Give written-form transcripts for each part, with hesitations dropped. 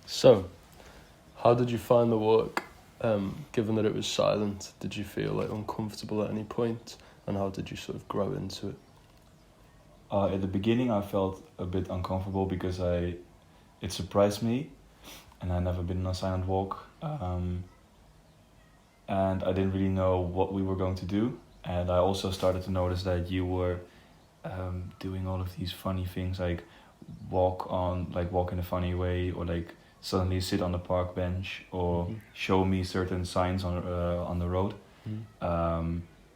So, how did you find the walk? Given that it was silent, did you feel like uncomfortable at any point? And how did you sort of grow into it? At the beginning, I felt a bit uncomfortable because it surprised me, and I'd never been on a silent walk, and I didn't really know what we were going to do. And I also started to notice that you were doing all of these funny things, like walk in a funny way, or like suddenly sit on the park bench, or show me certain signs on the road.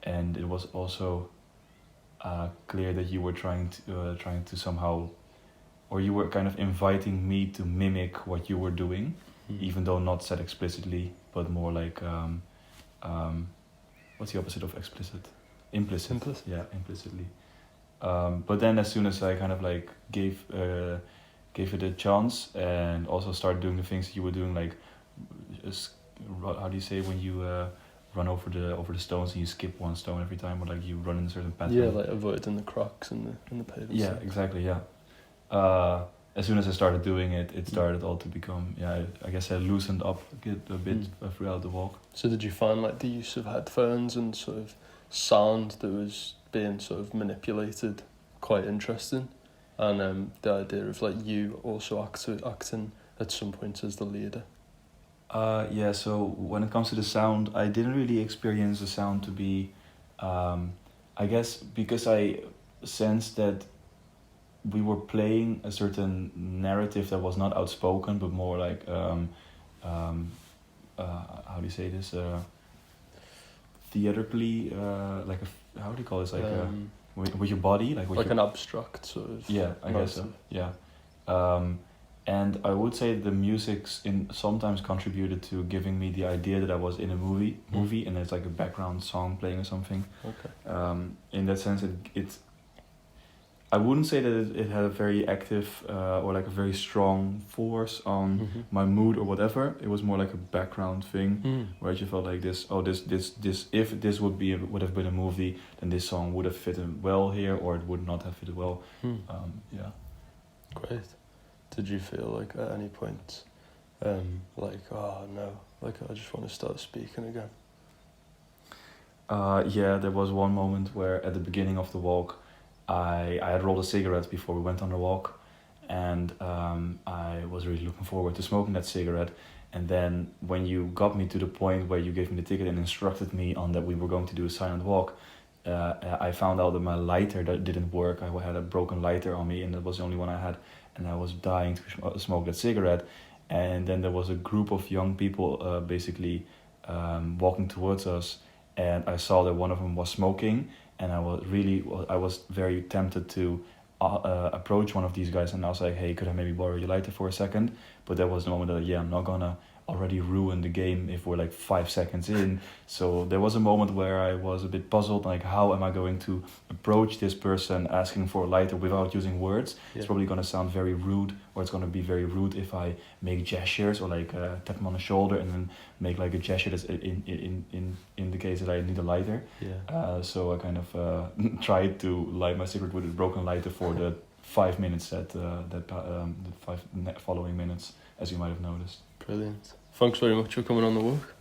And it was also clear that you were trying to somehow, or you were kind of inviting me to mimic what you were doing, even though not said explicitly, but more like what's the opposite of explicit? Implicit. Implicit. Yeah, implicitly. But then as soon as I kind of like gave it a chance, and also started doing the things you were doing, like how do you say when you run over the stones and you skip one stone every time, or like you run in a certain pattern? Yeah, like avoiding the cracks in the pavement. Yeah, exactly. Yeah. As soon as I started doing it, it started all to become, I guess I loosened up a bit throughout the walk. So did you find like the use of headphones and sort of sound that was being sort of manipulated quite interesting? And the idea of like you also acting at some point as the leader? Yeah, so when it comes to the sound, I didn't really experience the sound to be, I guess because I sensed that we were playing a certain narrative that was not outspoken, but more like, how do you say this, theatrically, like how do you call this, like with your body, like an abstract sort of. Yeah, I guess so. Yeah. And I would say the music's sometimes contributed to giving me the idea that I was in a movie, and there's like a background song playing or something. Okay. In that sense, it I wouldn't say that it had a very active or like a very strong force on my mood or whatever. It was more like a background thing where I just felt like this. If this would have been a movie, then this song would have fitted well here, or it would not have fitted well. Yeah. Great. Did you feel like at any point, like, oh no, like I just want to start speaking again? Yeah, there was one moment where at the beginning of the walk, I had rolled a cigarette before we went on the walk, and I was really looking forward to smoking that cigarette. And then when you got me to the point where you gave me the ticket and instructed me on that we were going to do a silent walk, I found out that my lighter that didn't work. I had a broken lighter on me, and that was the only one I had, and I was dying to smoke that cigarette. And then there was a group of young people basically walking towards us, and I saw that one of them was smoking. And I was very tempted to approach one of these guys, and I was like, hey, could I maybe borrow your lighter for a second? But that was the moment that, I'm not gonna already ruin the game if we're like 5 seconds in. So there was a moment where I was a bit puzzled, like how am I going to approach this person asking for a lighter without using words? Yeah. It's probably gonna sound very rude, or it's gonna be very rude if I make gestures, or like tap him on the shoulder and then make like a gesture that's indicates that I need a lighter. Yeah. So I kind of tried to light my cigarette with a broken lighter for the 5 minutes the 5 following minutes, as you might have noticed. Brilliant. Thanks very much for coming on the walk.